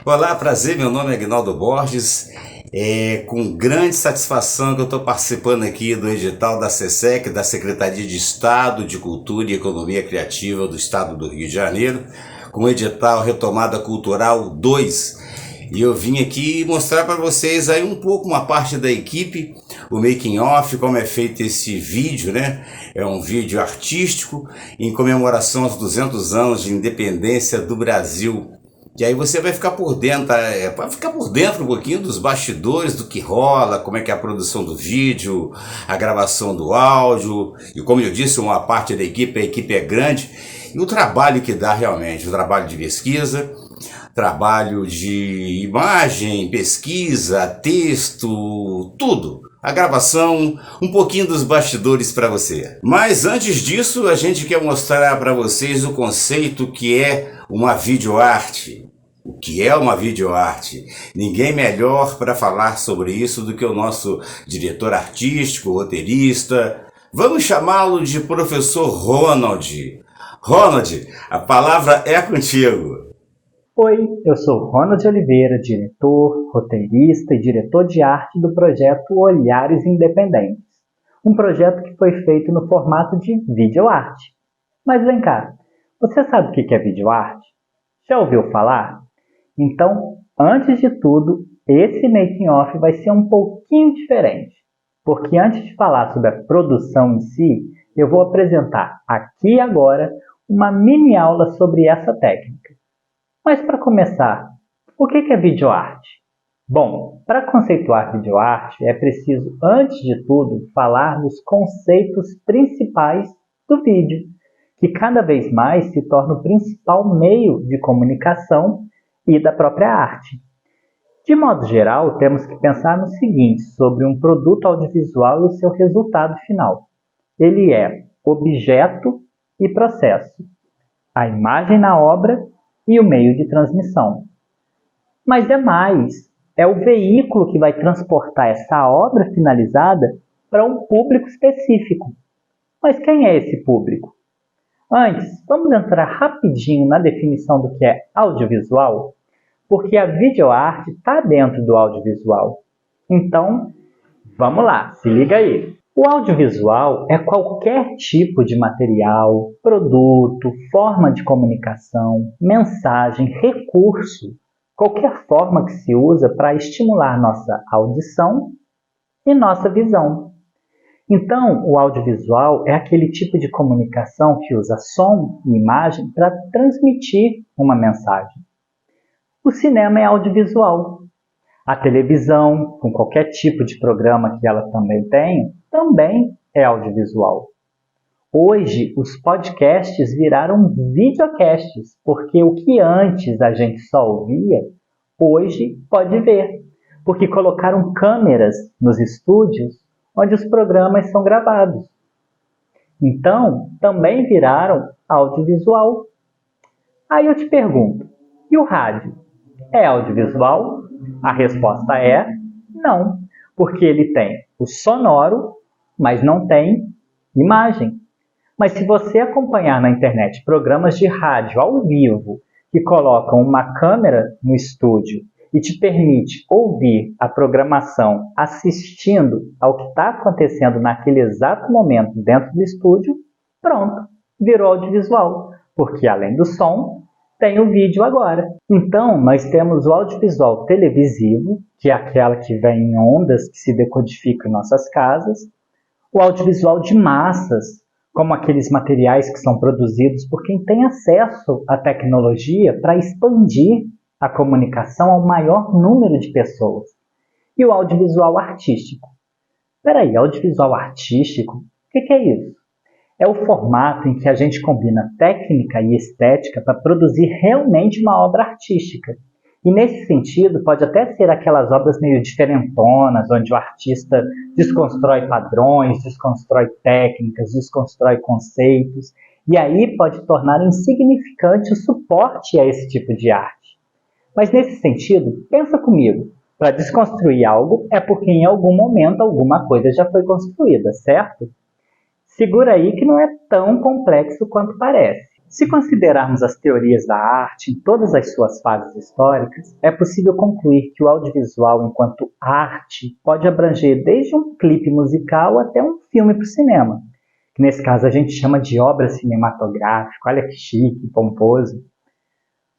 Olá, prazer, meu nome é Agnaldo Borges. É com grande satisfação que eu estou participando aqui do edital da SESEC, da Secretaria de Estado de Cultura e Economia Criativa do Estado do Rio de Janeiro, com o edital Retomada Cultural 2. E eu vim aqui mostrar para vocês aí um pouco uma parte da equipe, o making of, como é feito esse vídeo, né? É um vídeo artístico em comemoração aos 200 anos de independência do Brasil. E aí você vai ficar por dentro, vai ficar por dentro um pouquinho dos bastidores, do que rola, como é que é a produção do vídeo, a gravação do áudio, e como eu disse, uma parte da equipe, a equipe é grande, e o trabalho que dá realmente, o trabalho de pesquisa, trabalho de imagem, pesquisa, texto, tudo. A gravação, um pouquinho dos bastidores para você. Mas antes disso, a gente quer mostrar para vocês o conceito que é uma videoarte. O que é uma videoarte? Ninguém melhor para falar sobre isso do que o nosso diretor artístico, roteirista. Vamos chamá-lo de professor Ronald. Ronald, a palavra é contigo. Oi, eu sou Ronald Oliveira, diretor, roteirista e diretor de arte do projeto Olhares Independentes, um projeto que foi feito no formato de videoarte. Mas vem cá, você sabe o que é videoarte? Já ouviu falar? Então, antes de tudo, esse making-off vai ser um pouquinho diferente, porque antes de falar sobre a produção em si, eu vou apresentar aqui e agora uma mini aula sobre essa técnica. Mas para começar, o que é videoarte? Bom, para conceituar videoarte é preciso, antes de tudo, falar dos conceitos principais do vídeo, que cada vez mais se torna o principal meio de comunicação e da própria arte. De modo geral, temos que pensar no seguinte sobre um produto audiovisual e o seu resultado final. Ele é objeto e processo, a imagem na obra e o meio de transmissão. Mas é mais, é o veículo que vai transportar essa obra finalizada para um público específico. Mas quem é esse público? Antes, vamos entrar rapidinho na definição do que é audiovisual, porque a videoarte está dentro do audiovisual. Então, vamos lá, se liga aí. O audiovisual é qualquer tipo de material, produto, forma de comunicação, mensagem, recurso, qualquer forma que se usa para estimular nossa audição e nossa visão. Então, o audiovisual é aquele tipo de comunicação que usa som e imagem para transmitir uma mensagem. O cinema é audiovisual. A televisão, com qualquer tipo de programa que ela também tem, também é audiovisual. Hoje, os podcasts viraram videocasts, porque o que antes a gente só ouvia, hoje pode ver, porque colocaram câmeras nos estúdios onde os programas são gravados. Então, também viraram audiovisual. Aí eu te pergunto, e o rádio? É audiovisual? A resposta é não, porque ele tem o sonoro, mas não tem imagem. Mas se você acompanhar na internet programas de rádio ao vivo que colocam uma câmera no estúdio e te permite ouvir a programação assistindo ao que está acontecendo naquele exato momento dentro do estúdio, pronto, virou audiovisual, porque além do som, tem o vídeo agora. Então, nós temos o audiovisual televisivo, que é aquela que vem em ondas que se decodifica em nossas casas, o audiovisual de massas, como aqueles materiais que são produzidos por quem tem acesso à tecnologia para expandir a comunicação ao maior número de pessoas. E o audiovisual artístico. Peraí, audiovisual artístico? O que é isso? É o formato em que a gente combina técnica e estética para produzir realmente uma obra artística. E nesse sentido, pode até ser aquelas obras meio diferentonas, onde o artista desconstrói padrões, desconstrói técnicas, desconstrói conceitos, e aí pode tornar insignificante o suporte a esse tipo de arte. Mas nesse sentido, pensa comigo, para desconstruir algo é porque em algum momento alguma coisa já foi construída, certo? Segura aí que não é tão complexo quanto parece. Se considerarmos as teorias da arte em todas as suas fases históricas, é possível concluir que o audiovisual enquanto arte pode abranger desde um clipe musical até um filme para o cinema, que nesse caso a gente chama de obra cinematográfica. Olha que chique, pomposo.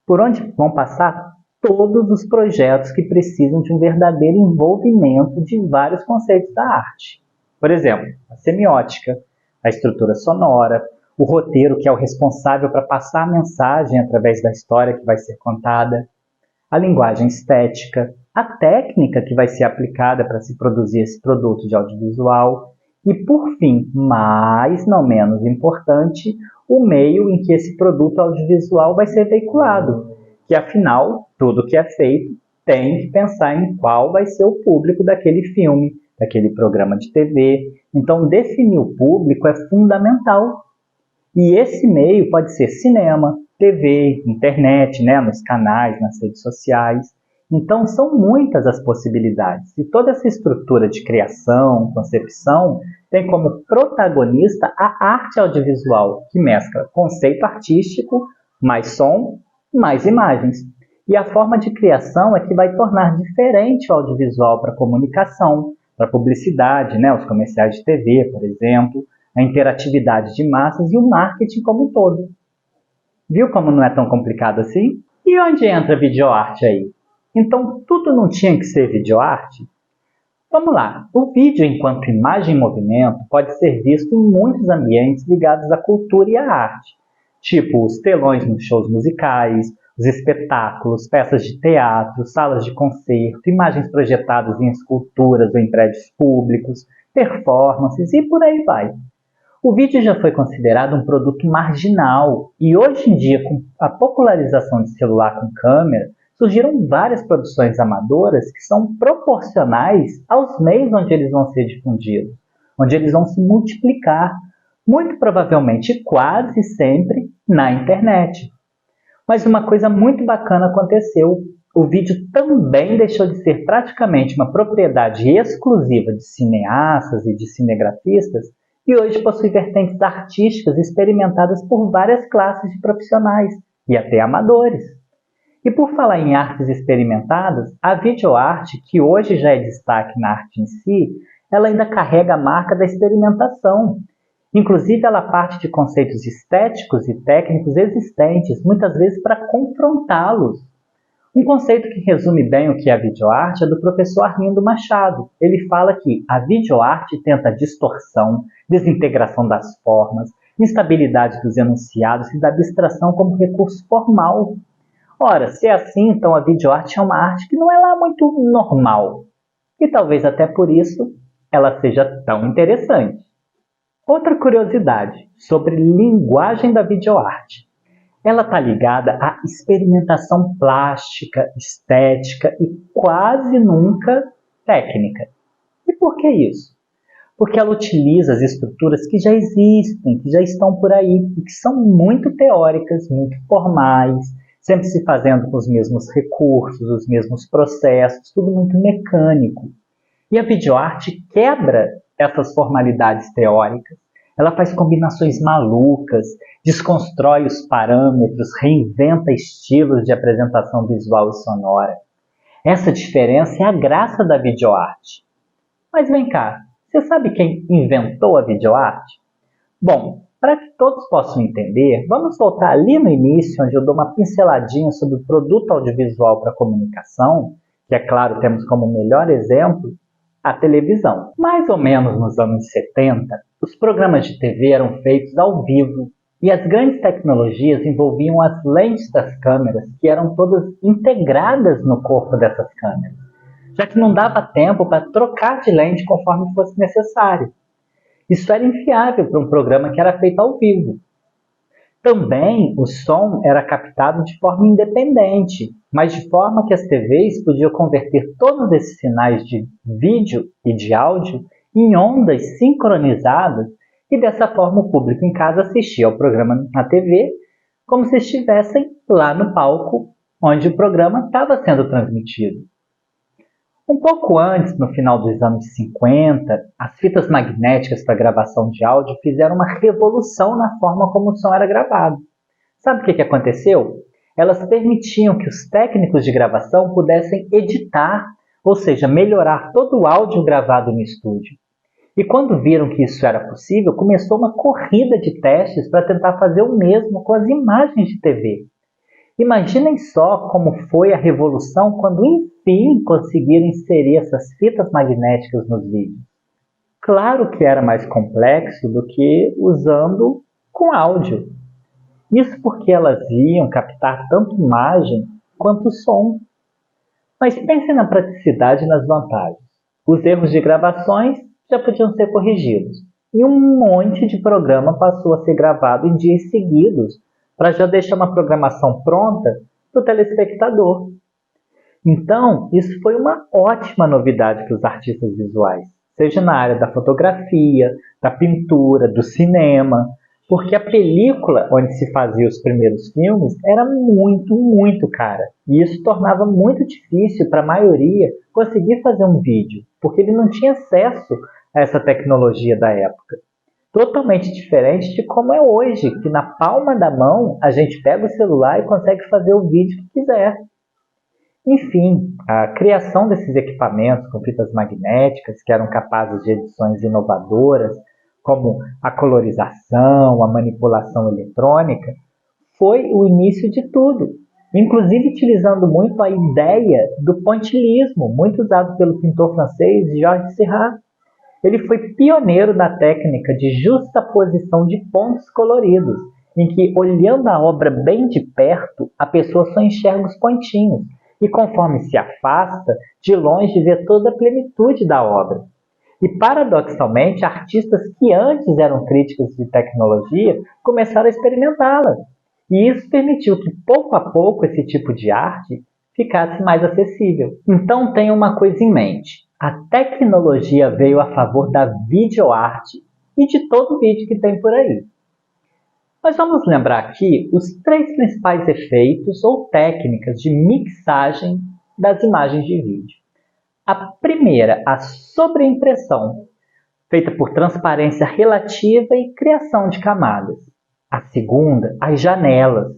Por onde vão passar todos os projetos que precisam de um verdadeiro envolvimento de vários conceitos da arte. Por exemplo, a semiótica, a estrutura sonora, o roteiro, que é o responsável para passar a mensagem através da história que vai ser contada, a linguagem estética, a técnica que vai ser aplicada para se produzir esse produto de audiovisual e, por fim, mas não menos importante, o meio em que esse produto audiovisual vai ser veiculado, que afinal, tudo que é feito tem que pensar em qual vai ser o público daquele filme, daquele programa de TV. Então, definir o público é fundamental. E esse meio pode ser cinema, TV, internet, nos canais, nas redes sociais. Então, são muitas as possibilidades. E toda essa estrutura de criação, concepção, tem como protagonista a arte audiovisual, que mescla conceito artístico, mais som, mais imagens. E a forma de criação é que vai tornar diferente o audiovisual para comunicação, para publicidade, os comerciais de TV, por exemplo, a interatividade de massas e o marketing como um todo. Viu como não é tão complicado assim? E onde entra a videoarte aí? Então tudo não tinha que ser videoarte? Vamos lá, o vídeo enquanto imagem em movimento pode ser visto em muitos ambientes ligados à cultura e à arte, tipo os telões nos shows musicais, os espetáculos, peças de teatro, salas de concerto, imagens projetadas em esculturas ou em prédios públicos, performances e por aí vai. O vídeo já foi considerado um produto marginal e hoje em dia, com a popularização de celular com câmera, surgiram várias produções amadoras que são proporcionais aos meios onde eles vão ser difundidos, onde eles vão se multiplicar, muito provavelmente quase sempre na internet. Mas uma coisa muito bacana aconteceu. O vídeo também deixou de ser praticamente uma propriedade exclusiva de cineastas e de cinegrafistas e hoje possui vertentes artísticas experimentadas por várias classes de profissionais e até amadores. E por falar em artes experimentadas, a videoarte, que hoje já é destaque na arte em si, ela ainda carrega a marca da experimentação. Inclusive, ela parte de conceitos estéticos e técnicos existentes, muitas vezes para confrontá-los. Um conceito que resume bem o que é a videoarte é do professor Arlindo Machado. Ele fala que a videoarte tenta a distorção, desintegração das formas, instabilidade dos enunciados e da abstração como recurso formal. Ora, se é assim, então a videoarte é uma arte que não é lá muito normal. E talvez até por isso ela seja tão interessante. Outra curiosidade sobre linguagem da videoarte. Ela está ligada à experimentação plástica, estética e quase nunca técnica. E por que isso? Porque ela utiliza as estruturas que já existem, que já estão por aí, e que são muito teóricas, muito formais, sempre se fazendo com os mesmos recursos, os mesmos processos, tudo muito mecânico. E a videoarte quebra essas formalidades teóricas. Ela faz combinações malucas, desconstrói os parâmetros, reinventa estilos de apresentação visual e sonora. Essa diferença é a graça da videoarte. Mas vem cá, você sabe quem inventou a videoarte? Bom, para que todos possam entender, vamos voltar ali no início, onde eu dou uma pinceladinha sobre o produto audiovisual para comunicação, que, é claro, temos como melhor exemplo a televisão. Mais ou menos nos anos 70, os programas de TV eram feitos ao vivo e as grandes tecnologias envolviam as lentes das câmeras, que eram todas integradas no corpo dessas câmeras, já que não dava tempo para trocar de lente conforme fosse necessário. Isso era inviável para um programa que era feito ao vivo. Também o som era captado de forma independente, mas de forma que as TVs podiam converter todos esses sinais de vídeo e de áudio em ondas sincronizadas e dessa forma o público em casa assistia ao programa na TV como se estivessem lá no palco onde o programa estava sendo transmitido. Um pouco antes, no final dos anos 50, as fitas magnéticas para gravação de áudio fizeram uma revolução na forma como o som era gravado. Sabe o que aconteceu? Elas permitiam que os técnicos de gravação pudessem editar, ou seja, melhorar todo o áudio gravado no estúdio. E quando viram que isso era possível, começou uma corrida de testes para tentar fazer o mesmo com as imagens de TV. Imaginem só como foi a revolução quando enfim conseguiram inserir essas fitas magnéticas nos vídeos. Claro que era mais complexo do que usando com áudio. Isso porque elas iam captar tanto imagem quanto som. Mas pense na praticidade e nas vantagens. Os erros de gravações já podiam ser corrigidos. E um monte de programa passou a ser gravado em dias seguidos, para já deixar uma programação pronta para o telespectador. Então, isso foi uma ótima novidade para os artistas visuais, seja na área da fotografia, da pintura, do cinema, porque a película onde se fazia os primeiros filmes era muito, muito cara. E isso tornava muito difícil para a maioria conseguir fazer um vídeo, porque ele não tinha acesso a essa tecnologia da época. Totalmente diferente de como é hoje, que na palma da mão a gente pega o celular e consegue fazer o vídeo que quiser. Enfim, a criação desses equipamentos com fitas magnéticas que eram capazes de edições inovadoras, como a colorização, a manipulação eletrônica, foi o início de tudo, inclusive utilizando muito a ideia do pontilhismo, muito usado pelo pintor francês Georges Seurat. Ele foi pioneiro da técnica de justaposição de pontos coloridos, em que, olhando a obra bem de perto, a pessoa só enxerga os pontinhos, e conforme se afasta, de longe vê toda a plenitude da obra. E, paradoxalmente, artistas que antes eram críticos de tecnologia começaram a experimentá-la. E isso permitiu que, pouco a pouco, esse tipo de arte ficasse mais acessível. Então, tenha uma coisa em mente. A tecnologia veio a favor da videoarte e de todo o vídeo que tem por aí. Mas vamos lembrar aqui os 3 principais efeitos ou técnicas de mixagem das imagens de vídeo. A primeira, a sobreimpressão, feita por transparência relativa e criação de camadas. A segunda, as janelas.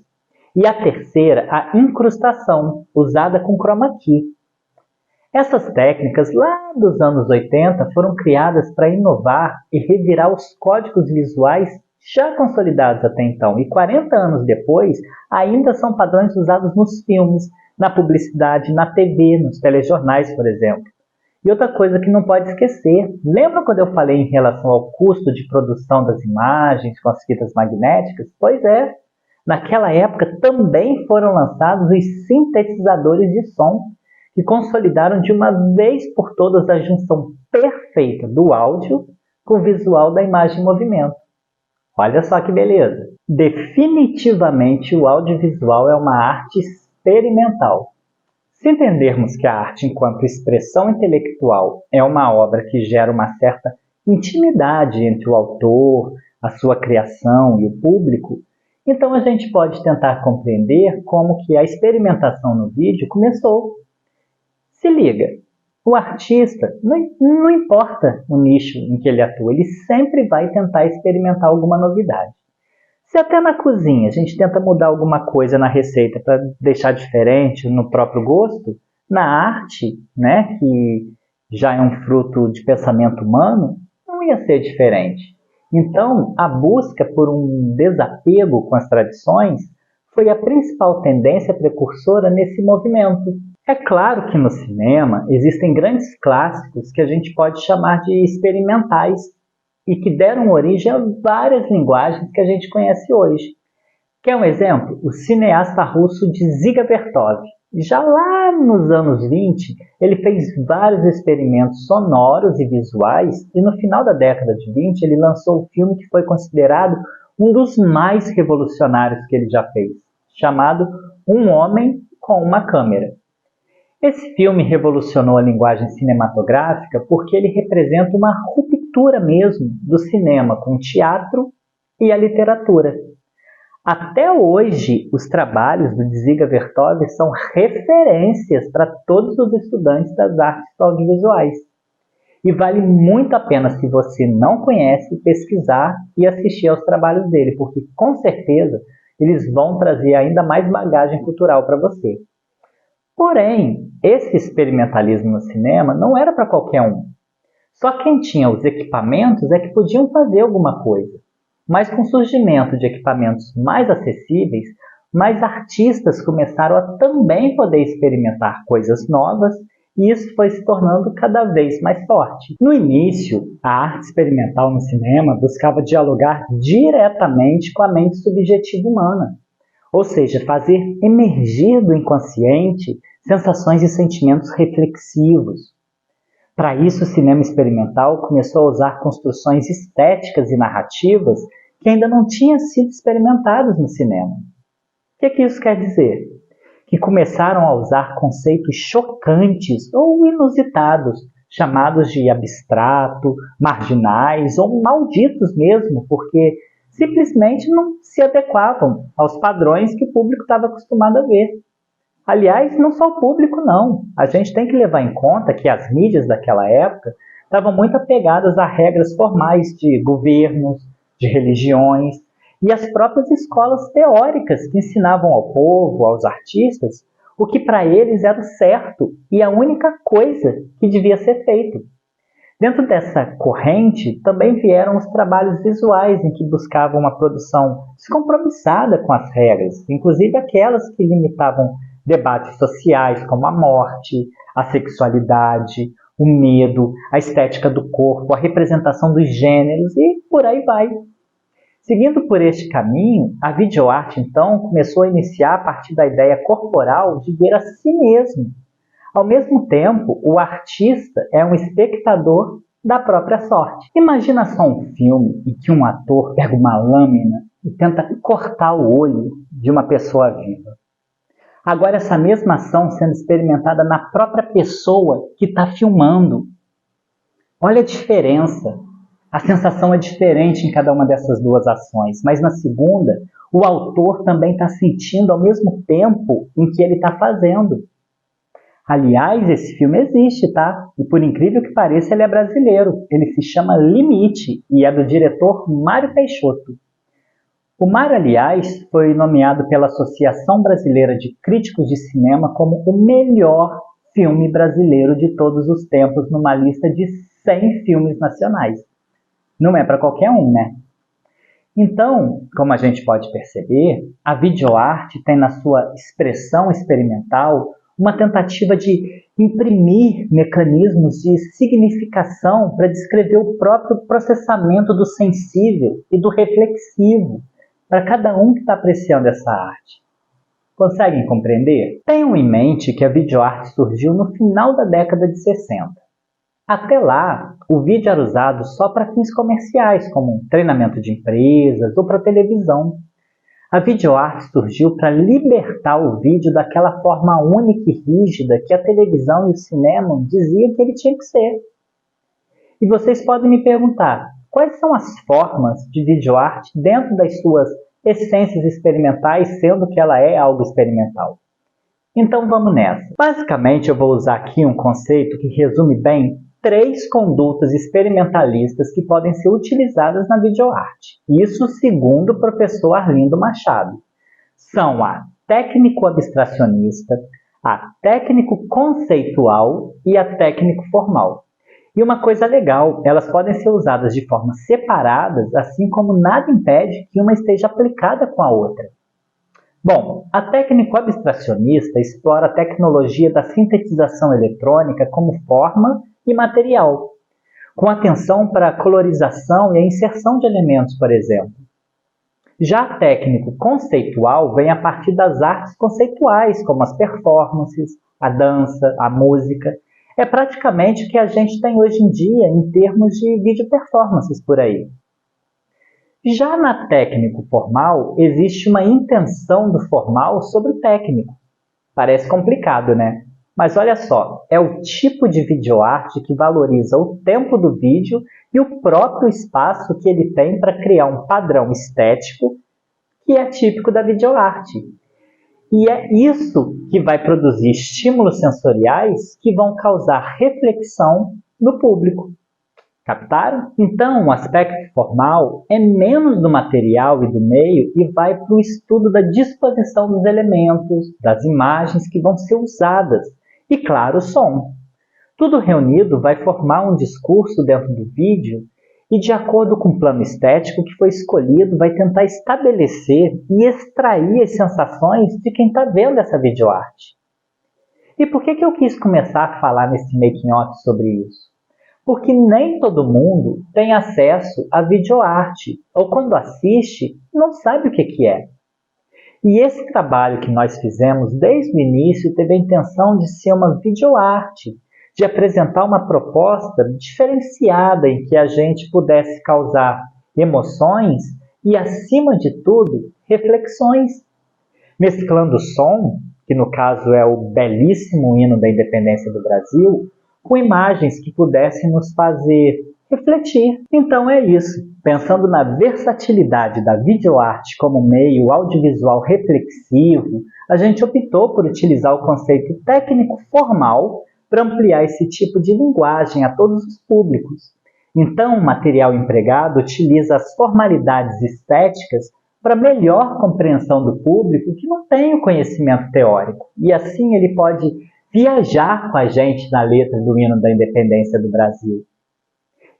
E a terceira, a incrustação, usada com chroma key. Essas técnicas, lá dos anos 80, foram criadas para inovar e revirar os códigos visuais já consolidados até então. E 40 anos depois, ainda são padrões usados nos filmes, na publicidade, na TV, nos telejornais, por exemplo. E outra coisa que não pode esquecer, lembra quando eu falei em relação ao custo de produção das imagens com as fitas magnéticas? Pois é, naquela época também foram lançados os sintetizadores de som, que consolidaram de uma vez por todas a junção perfeita do áudio com o visual da imagem em movimento. Olha só que beleza! Definitivamente o audiovisual é uma arte experimental. Se entendermos que a arte enquanto expressão intelectual é uma obra que gera uma certa intimidade entre o autor, a sua criação e o público, então a gente pode tentar compreender como que a experimentação no vídeo começou. Se liga, o artista, não importa o nicho em que ele atua, ele sempre vai tentar experimentar alguma novidade. Se até na cozinha a gente tenta mudar alguma coisa na receita para deixar diferente no próprio gosto, na arte, né, que já é um fruto de pensamento humano, não ia ser diferente. Então, a busca por um desapego com as tradições foi a principal tendência precursora nesse movimento. É claro que no cinema existem grandes clássicos que a gente pode chamar de experimentais e que deram origem a várias linguagens que a gente conhece hoje. Quer um exemplo? O cineasta russo Dziga Vertov. Já lá nos anos 20, ele fez vários experimentos sonoros e visuais e no final da década de 20 ele lançou o filme que foi considerado um dos mais revolucionários que ele já fez, chamado Um Homem com uma Câmera. Esse filme revolucionou a linguagem cinematográfica porque ele representa uma ruptura mesmo do cinema com o teatro e a literatura. Até hoje, os trabalhos do Dziga Vertov são referências para todos os estudantes das artes audiovisuais. E vale muito a pena, se você não conhece, pesquisar e assistir aos trabalhos dele, porque com certeza eles vão trazer ainda mais bagagem cultural para você. Porém, esse experimentalismo no cinema não era para qualquer um. Só quem tinha os equipamentos é que podiam fazer alguma coisa. Mas com o surgimento de equipamentos mais acessíveis, mais artistas começaram a também poder experimentar coisas novas e isso foi se tornando cada vez mais forte. No início, a arte experimental no cinema buscava dialogar diretamente com a mente subjetiva humana, ou seja, fazer emergir do inconsciente sensações e sentimentos reflexivos. Para isso, o cinema experimental começou a usar construções estéticas e narrativas que ainda não tinham sido experimentadas no cinema. O que isso quer dizer? Que começaram a usar conceitos chocantes ou inusitados, chamados de abstrato, marginais ou malditos mesmo, porque simplesmente não se adequavam aos padrões que o público estava acostumado a ver. Aliás, não só o público não. A gente tem que levar em conta que as mídias daquela época estavam muito apegadas a regras formais de governos, de religiões, e as próprias escolas teóricas que ensinavam ao povo, aos artistas, o que para eles era o certo e a única coisa que devia ser feito. Dentro dessa corrente também vieram os trabalhos visuais em que buscavam uma produção descompromissada com as regras, inclusive aquelas que limitavam debates sociais como a morte, a sexualidade, o medo, a estética do corpo, a representação dos gêneros e por aí vai. Seguindo por este caminho, a videoarte então começou a iniciar a partir da ideia corporal de ver a si mesmo. Ao mesmo tempo, o artista é um espectador da própria sorte. Imagina só um filme em que um ator pega uma lâmina e tenta cortar o olho de uma pessoa viva. Agora essa mesma ação sendo experimentada na própria pessoa que está filmando. Olha a diferença. A sensação é diferente em cada uma dessas duas ações, mas na segunda, o autor também está sentindo ao mesmo tempo em que ele está fazendo. Aliás, esse filme existe, tá? E por incrível que pareça, ele é brasileiro. Ele se chama Limite e é do diretor Mário Peixoto. O Mário, aliás, foi nomeado pela Associação Brasileira de Críticos de Cinema como o melhor filme brasileiro de todos os tempos numa lista de 100 filmes nacionais. Não é para qualquer um, né? Então, como a gente pode perceber, a videoarte tem na sua expressão experimental uma tentativa de imprimir mecanismos de significação para descrever o próprio processamento do sensível e do reflexivo para cada um que está apreciando essa arte. Conseguem compreender? Tenham em mente que a videoarte surgiu no final da década de 60. Até lá, o vídeo era usado só para fins comerciais, como um treinamento de empresas ou para televisão. A videoarte surgiu para libertar o vídeo daquela forma única e rígida que a televisão e o cinema diziam que ele tinha que ser. E vocês podem me perguntar, quais são as formas de videoarte dentro das suas essências experimentais, sendo que ela é algo experimental? Então vamos nessa. Basicamente eu vou usar aqui um conceito que resume bem 3 condutas experimentalistas que podem ser utilizadas na videoarte. Isso segundo o professor Arlindo Machado. São a técnico-abstracionista, a técnico-conceitual e a técnico-formal. E uma coisa legal, elas podem ser usadas de forma separadas, assim como nada impede que uma esteja aplicada com a outra. Bom, a técnico-abstracionista explora a tecnologia da sintetização eletrônica como forma e material, com atenção para a colorização e a inserção de elementos, por exemplo. Já a técnico conceitual vem a partir das artes conceituais, como as performances, a dança, a música. É praticamente o que a gente tem hoje em dia em termos de vídeo performances por aí. Já na técnico formal, existe uma intenção do formal sobre o técnico. Parece complicado, né? Mas olha só, é o tipo de videoarte que valoriza o tempo do vídeo e o próprio espaço que ele tem para criar um padrão estético que é típico da videoarte. E é isso que vai produzir estímulos sensoriais que vão causar reflexão no público. Captaram? Então, o aspecto formal é menos do material e do meio e vai para o estudo da disposição dos elementos, das imagens que vão ser usadas e, claro, o som. Tudo reunido vai formar um discurso dentro do vídeo e, de acordo com o plano estético que foi escolhido, vai tentar estabelecer e extrair as sensações de quem está vendo essa videoarte. E por que eu quis começar a falar nesse making-off sobre isso? Porque nem todo mundo tem acesso à videoarte, ou quando assiste, não sabe o que é. E esse trabalho que nós fizemos desde o início teve a intenção de ser uma videoarte, de apresentar uma proposta diferenciada em que a gente pudesse causar emoções e, acima de tudo, reflexões, mesclando som, que no caso é o belíssimo hino da independência do Brasil, com imagens que pudessem nos fazer refletir. Então é isso. Pensando na versatilidade da videoarte como meio audiovisual reflexivo, a gente optou por utilizar o conceito técnico formal para ampliar esse tipo de linguagem a todos os públicos. Então, o material empregado utiliza as formalidades estéticas para melhor compreensão do público que não tem o conhecimento teórico. E assim ele pode viajar com a gente na letra do hino da independência do Brasil.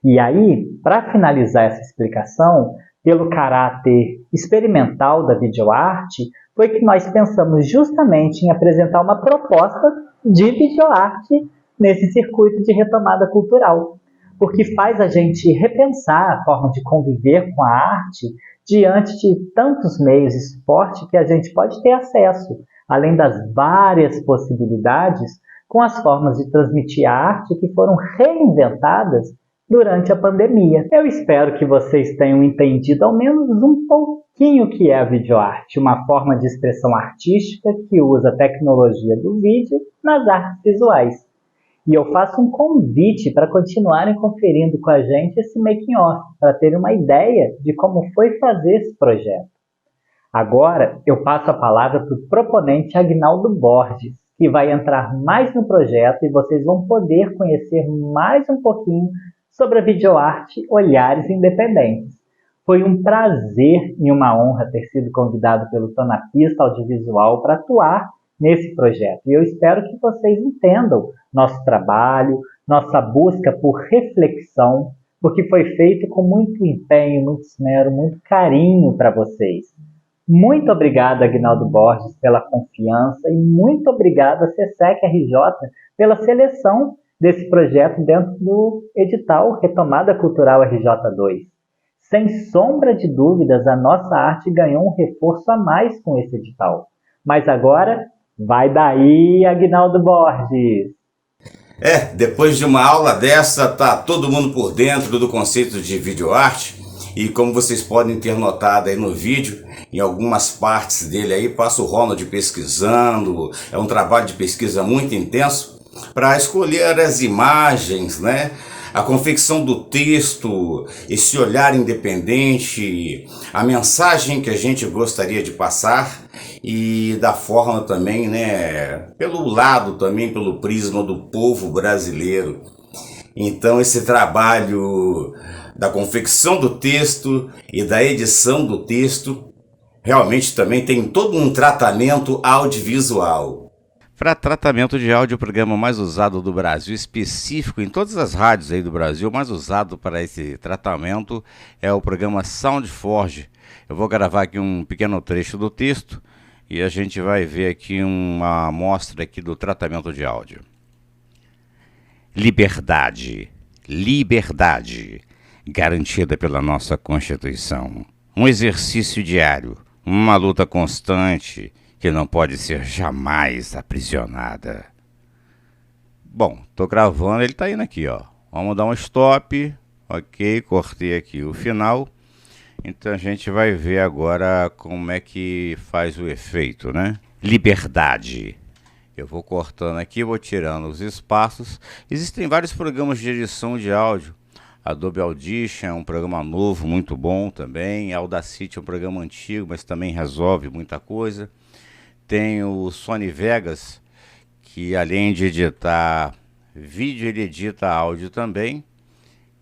E aí, para finalizar essa explicação, pelo caráter experimental da videoarte, foi que nós pensamos justamente em apresentar uma proposta de videoarte nesse circuito de retomada cultural, porque faz a gente repensar a forma de conviver com a arte diante de tantos meios de suporte que a gente pode ter acesso, além das várias possibilidades com as formas de transmitir a arte que foram reinventadas durante a pandemia. Eu espero que vocês tenham entendido ao menos um pouquinho o que é a videoarte, uma forma de expressão artística que usa a tecnologia do vídeo nas artes visuais. E eu faço um convite para continuarem conferindo com a gente esse making-off, para terem uma ideia de como foi fazer esse projeto. Agora eu passo a palavra para o proponente Agnaldo Borges, que vai entrar mais no projeto e vocês vão poder conhecer mais um pouquinho sobre a videoarte Olhares Independentes. Foi um prazer e uma honra ter sido convidado pelo Tô na Pista Audiovisual para atuar nesse projeto. E eu espero que vocês entendam nosso trabalho, nossa busca por reflexão, porque foi feito com muito empenho, muito esmero, muito carinho para vocês. Muito obrigado, Agnaldo Borges, pela confiança e muito obrigado a SESEC RJ pela seleção desse projeto dentro do edital Retomada Cultural RJ2. Sem sombra de dúvidas, a nossa arte ganhou um reforço a mais com esse edital. Mas agora, vai daí, Agnaldo Borges! Depois de uma aula dessa, tá todo mundo por dentro do conceito de videoarte. E como vocês podem ter notado aí no vídeo, em algumas partes dele aí, passa o Ronald pesquisando, é um trabalho de pesquisa muito intenso, para escolher as imagens, né? A confecção do texto, esse olhar independente, a mensagem que a gente gostaria de passar e da forma também, né? Pelo lado também, pelo prisma do povo brasileiro. Então esse trabalho da confecção do texto e da edição do texto realmente também tem todo um tratamento audiovisual. Para tratamento de áudio, o programa mais usado do Brasil, específico em todas as rádios aí do Brasil, mais usado para esse tratamento é o programa SoundForge. Eu vou gravar aqui um pequeno trecho do texto e a gente vai ver aqui uma amostra aqui do tratamento de áudio. Liberdade, liberdade, garantida pela nossa Constituição. Um exercício diário, uma luta constante que não pode ser jamais aprisionada. Bom, tô gravando, ele tá indo aqui, ó. Vamos dar um stop, ok, cortei aqui o final. Então a gente vai ver agora como é que faz o efeito, né? Liberdade. Eu vou cortando aqui, vou tirando os espaços. Existem vários programas de edição de áudio. Adobe Audition é um programa novo, muito bom também. Audacity é um programa antigo, mas também resolve muita coisa. Tem o Sony Vegas, que além de editar vídeo, ele edita áudio também.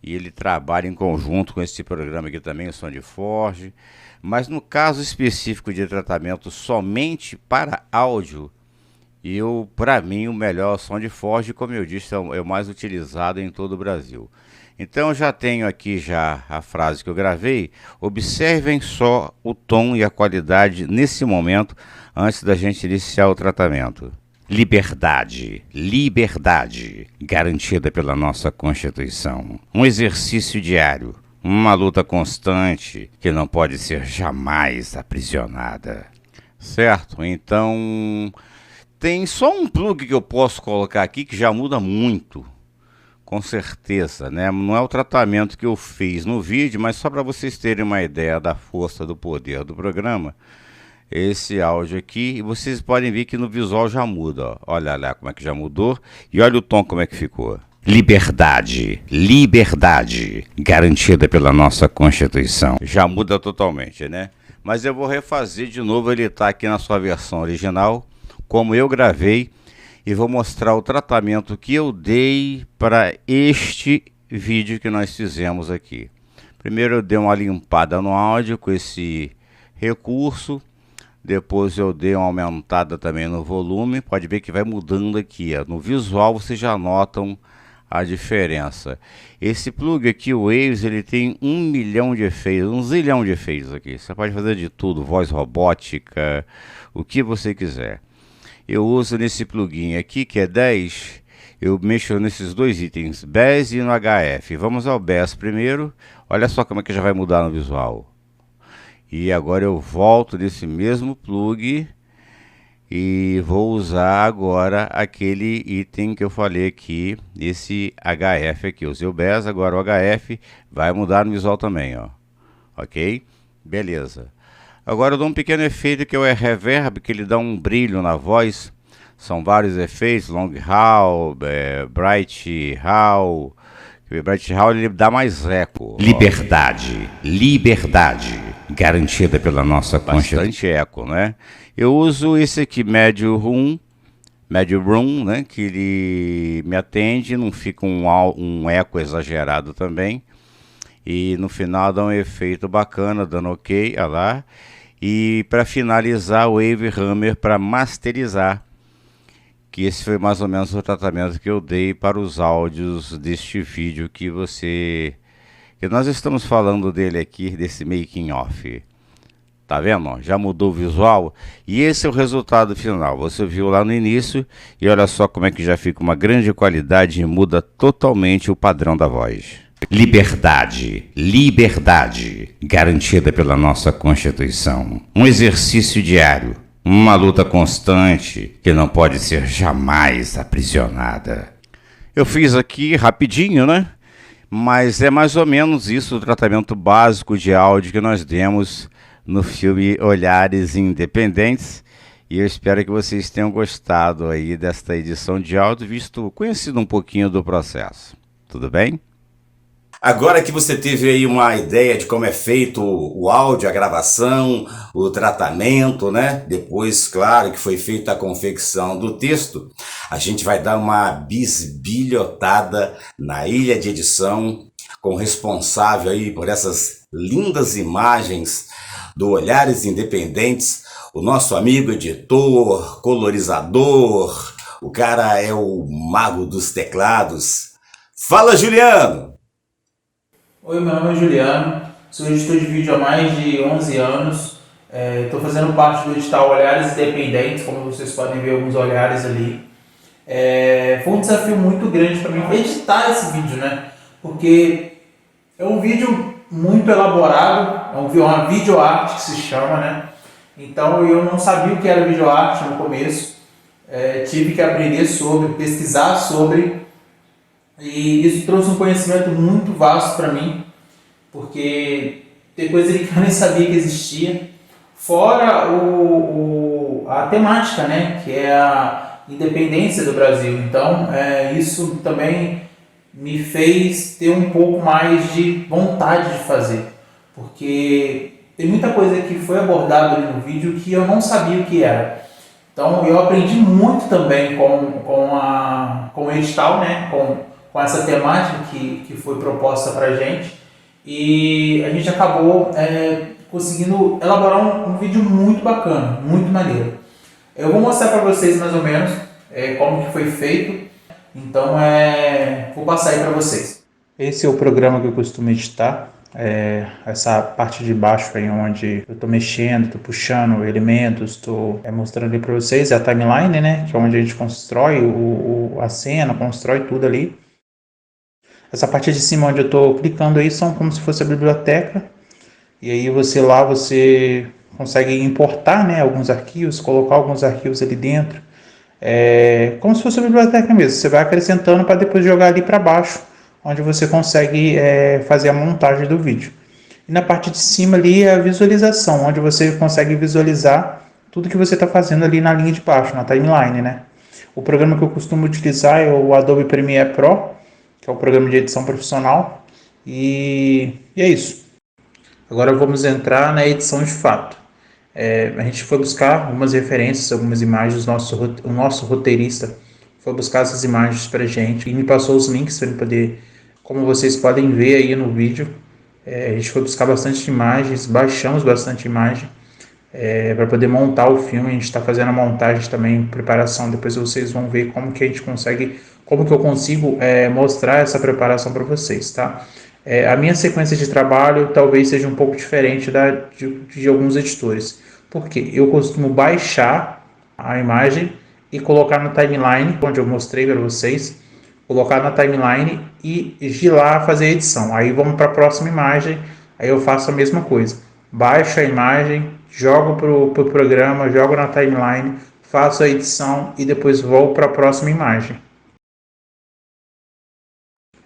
e ele trabalha em conjunto com esse programa aqui também, o SoundForge. Mas no caso específico de tratamento somente para áudio, para mim, o melhor SoundForge, como eu disse, é o mais utilizado em todo o Brasil. Então eu já tenho aqui já a frase que eu gravei. Observem só o tom e a qualidade nesse momento, antes da gente iniciar o tratamento. Liberdade, liberdade, garantida pela nossa Constituição. Um exercício diário, uma luta constante que não pode ser jamais aprisionada. Certo? Então, tem só um plug que eu posso colocar aqui que já muda muito. Com certeza, né? Não é o tratamento que eu fiz no vídeo, mas só para vocês terem uma ideia da força, do poder do programa. Esse áudio aqui, e vocês podem ver que no visual já muda, ó. Olha lá como é que já mudou e olha o tom como é que ficou. Liberdade, liberdade, garantida pela nossa Constituição. Já muda totalmente, né? Mas eu vou refazer de novo, ele tá aqui na sua versão original, como eu gravei, e vou mostrar o tratamento que eu dei para este vídeo que nós fizemos aqui. Primeiro eu dei uma limpada no áudio com esse recurso. Depois eu dei uma aumentada também no volume. Pode ver que vai mudando aqui, ó. No visual vocês já notam a diferença. Esse plug aqui, o Waves, ele tem 1 milhão de efeitos, 1 zilhão de efeitos aqui. Você pode fazer de tudo, voz robótica, o que você quiser. Eu uso nesse plugin aqui, que é 10, eu mexo nesses dois itens, BES e no HF. Vamos ao BES primeiro. Olha só como é que já vai mudar no visual. E agora eu volto nesse mesmo plug e vou usar agora aquele item que eu falei aqui, esse HF aqui. Eu usei o BES, agora o HF vai mudar no visual também, ó. Ok? Beleza. Agora eu dou um pequeno efeito que é o reverb, que ele dá um brilho na voz. São vários efeitos, long hall, bright hall. O bright hall ele dá mais eco. Liberdade, liberdade, garantida pela nossa Constituição. Bastante eco, né? Eu uso esse aqui, médio room, né? Que ele me atende, não fica um eco exagerado também. E no final dá um efeito bacana, dando ok, olha lá. E para finalizar, o Wave Hammer para masterizar, que esse foi mais ou menos o tratamento que eu dei para os áudios deste vídeo que nós estamos falando dele aqui, desse making off. Tá vendo? Já mudou o visual e esse é o resultado final. Você viu lá no início e olha só como é que já fica uma grande qualidade e muda totalmente o padrão da voz. Liberdade, liberdade, garantida pela nossa Constituição. Um exercício diário, uma luta constante que não pode ser jamais aprisionada. Eu fiz aqui rapidinho, né? Mas é mais ou menos isso o tratamento básico de áudio que nós demos no filme Olhares Independentes. E eu espero que vocês tenham gostado aí desta edição de áudio, conhecido um pouquinho do processo. Tudo bem? Agora que você teve aí uma ideia de como é feito o áudio, a gravação, o tratamento, né? Depois, claro, que foi feita a confecção do texto, a gente vai dar uma bisbilhotada na ilha de edição com o responsável aí por essas lindas imagens do Olhares Independentes, o nosso amigo editor, colorizador, o cara é o mago dos teclados. Fala, Juliano! Oi, meu nome é Juliano, sou editor de vídeo há mais de 11 anos, estou fazendo parte do edital Olhares Independentes, como vocês podem ver alguns olhares ali. Foi um desafio muito grande para mim editar esse vídeo, né? Porque é um vídeo muito elaborado, é uma videoarte que se chama, né? Então eu não sabia o que era videoarte no começo, tive que aprender sobre, pesquisar sobre. E isso trouxe um conhecimento muito vasto para mim, porque tem coisa que eu nem sabia que existia. Fora a temática, né, que é a independência do Brasil. Então, isso também me fez ter um pouco mais de vontade de fazer, porque tem muita coisa que foi abordada ali no vídeo que eu não sabia o que era. Então, eu aprendi muito também com o edital, né, com com essa temática que foi proposta para a gente, e a gente acabou conseguindo elaborar um vídeo muito bacana, muito maneiro. Eu vou mostrar para vocês mais ou menos como que foi feito, então vou passar aí para vocês. Esse é o programa que eu costumo editar. Essa parte de baixo aí onde eu tô mexendo, tô puxando elementos, tô mostrando ali para vocês, é a timeline, né, que é onde a gente constrói a cena, constrói tudo ali. Essa parte de cima onde eu tô clicando aí são como se fosse a biblioteca, e aí você consegue importar, né, alguns arquivos, colocar alguns arquivos ali dentro, como se fosse a biblioteca mesmo. Você vai acrescentando para depois jogar ali para baixo, onde você consegue fazer a montagem do vídeo. E na parte de cima ali é a visualização, onde você consegue visualizar tudo que você está fazendo ali na linha de baixo, na timeline, né? O programa que eu costumo utilizar é o Adobe Premiere Pro, que é o programa de edição profissional, e é isso. Agora vamos entrar na edição de fato. A gente foi buscar algumas referências, algumas imagens, o nosso roteirista foi buscar essas imagens pra gente e me passou os links para poder, como vocês podem ver aí no vídeo, a gente foi buscar bastante imagens, baixamos bastante imagem para poder montar o filme. A gente está fazendo a montagem também, preparação, depois vocês vão ver como que a gente consegue, como que eu consigo mostrar essa preparação para vocês, tá? A minha sequência de trabalho talvez seja um pouco diferente de alguns editores, porque eu costumo baixar a imagem e colocar na timeline, onde eu mostrei para vocês, colocar na timeline e de lá fazer a edição. Aí vamos para a próxima imagem, aí eu faço a mesma coisa, baixo a imagem, jogo pro programa, jogo na timeline, faço a edição e depois vou para a próxima imagem.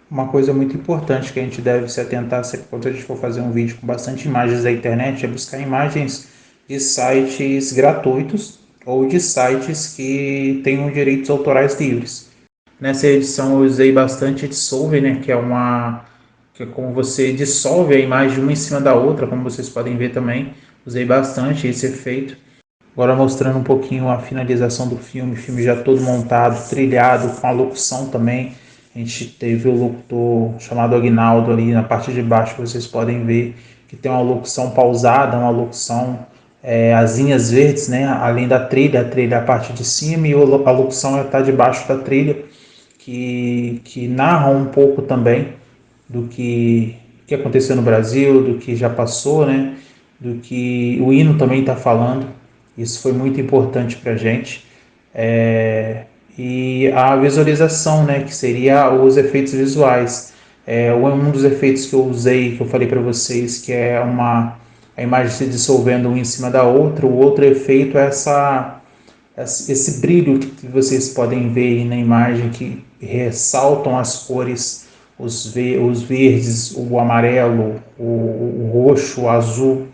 Uma coisa muito importante que a gente deve se atentar sempre quando a gente for fazer um vídeo com bastante imagens da internet é buscar imagens de sites gratuitos ou de sites que tenham direitos autorais livres. Nessa edição eu usei bastante Dissolve, né, que é como você dissolve a imagem uma em cima da outra, como vocês podem ver também. Usei bastante esse efeito. Agora mostrando um pouquinho a finalização do filme, o filme já todo montado, trilhado, com a locução também. A gente teve o locutor chamado Aguinaldo ali na parte de baixo, vocês podem ver que tem uma locução pausada, uma locução, as linhas verdes, né, além da trilha, a trilha é a parte de cima e a locução está debaixo da trilha, que narra um pouco também do que aconteceu no Brasil, do que já passou, né, do que o hino também está falando. Isso foi muito importante para a gente. E a visualização, né, que seria os efeitos visuais. Um dos efeitos que eu usei, que eu falei para vocês, que é a imagem se dissolvendo uma em cima da outra. O outro efeito é esse brilho que vocês podem ver aí na imagem, que ressaltam as cores, os verdes, o amarelo, o roxo, o azul.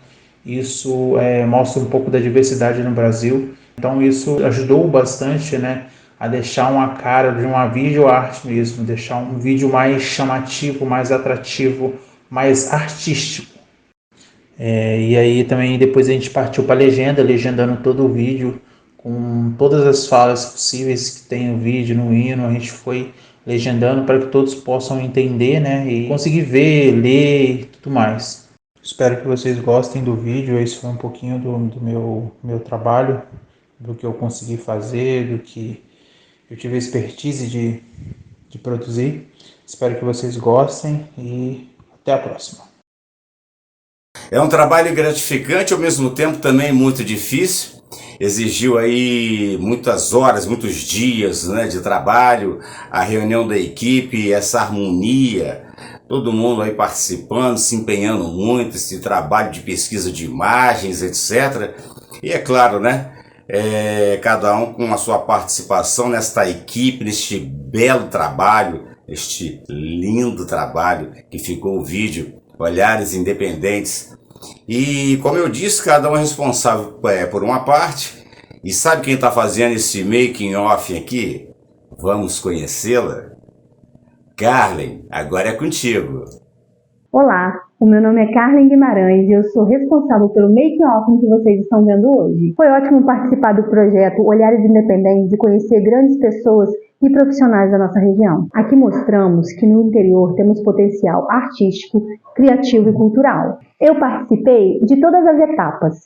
Isso mostra um pouco da diversidade no Brasil. Então isso ajudou bastante, né, a deixar uma cara de uma videoarte mesmo, deixar um vídeo mais chamativo, mais atrativo, mais artístico. E aí também depois a gente partiu para a legenda, legendando todo o vídeo, com todas as falas possíveis que tem no vídeo, no hino. A gente foi legendando para que todos possam entender, né, e conseguir ver, ler e tudo mais. Espero que vocês gostem do vídeo. Esse foi um pouquinho do meu trabalho, do que eu consegui fazer, do que eu tive a expertise de produzir. Espero que vocês gostem e até a próxima. É um trabalho gratificante, ao mesmo tempo também muito difícil. Exigiu aí muitas horas, muitos dias, né, de trabalho, a reunião da equipe, essa harmonia, todo mundo aí participando, se empenhando muito, esse trabalho de pesquisa de imagens, etc. E é claro, né, cada um com a sua participação nesta equipe, neste belo trabalho, este lindo trabalho que ficou o vídeo Olhares Independentes. E como eu disse, cada um é responsável por uma parte. E sabe quem está fazendo esse making off aqui? Vamos conhecê-la? Carlen, agora é contigo. Olá, o meu nome é Carlen Guimarães e eu sou responsável pelo making off que vocês estão vendo hoje. Foi ótimo participar do projeto Olhares Independentes e conhecer grandes pessoas e profissionais da nossa região. Aqui mostramos que no interior temos potencial artístico, criativo e cultural. Eu participei de todas as etapas: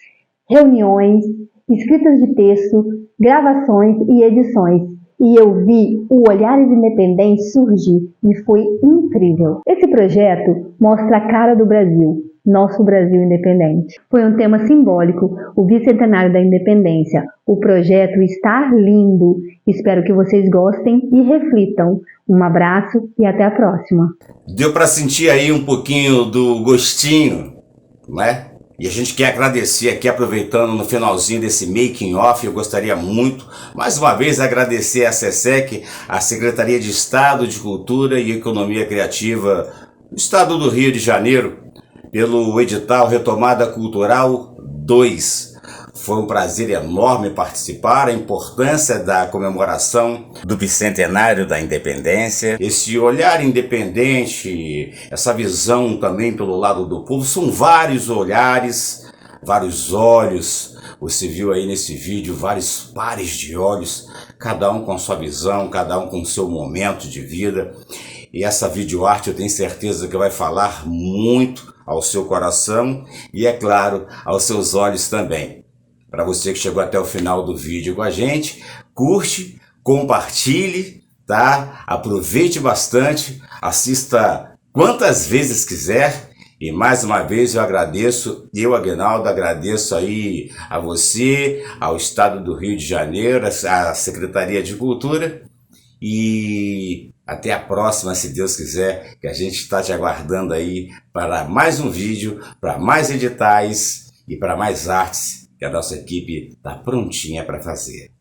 reuniões, escritas de texto, gravações e edições. E eu vi o Olhares Independentes surgir e foi incrível. Esse projeto mostra a cara do Brasil, nosso Brasil independente. Foi um tema simbólico, o bicentenário da independência. O projeto está lindo. Espero que vocês gostem e reflitam. Um abraço e até a próxima. Deu para sentir aí um pouquinho do gostinho, né? E a gente quer agradecer aqui, aproveitando no finalzinho desse making off, eu gostaria muito, mais uma vez, agradecer a SESEC, a Secretaria de Estado de Cultura e Economia Criativa do Estado do Rio de Janeiro, pelo edital Retomada Cultural 2. Foi um prazer enorme participar, a importância da comemoração do bicentenário da independência. Esse olhar independente, essa visão também pelo lado do povo, são vários olhares, vários olhos. Você viu aí nesse vídeo vários pares de olhos, cada um com sua visão, cada um com seu momento de vida. E essa videoarte eu tenho certeza que vai falar muito ao seu coração e, é claro, aos seus olhos também. Para você que chegou até o final do vídeo com a gente, curte, compartilhe, tá? Aproveite bastante, assista quantas vezes quiser. E mais uma vez eu agradeço, eu, Aguinaldo, agradeço aí a você, ao Estado do Rio de Janeiro, à Secretaria de Cultura. E até a próxima, se Deus quiser, que a gente está te aguardando aí para mais um vídeo, para mais editais e para mais artes que a nossa equipe está prontinha para fazer.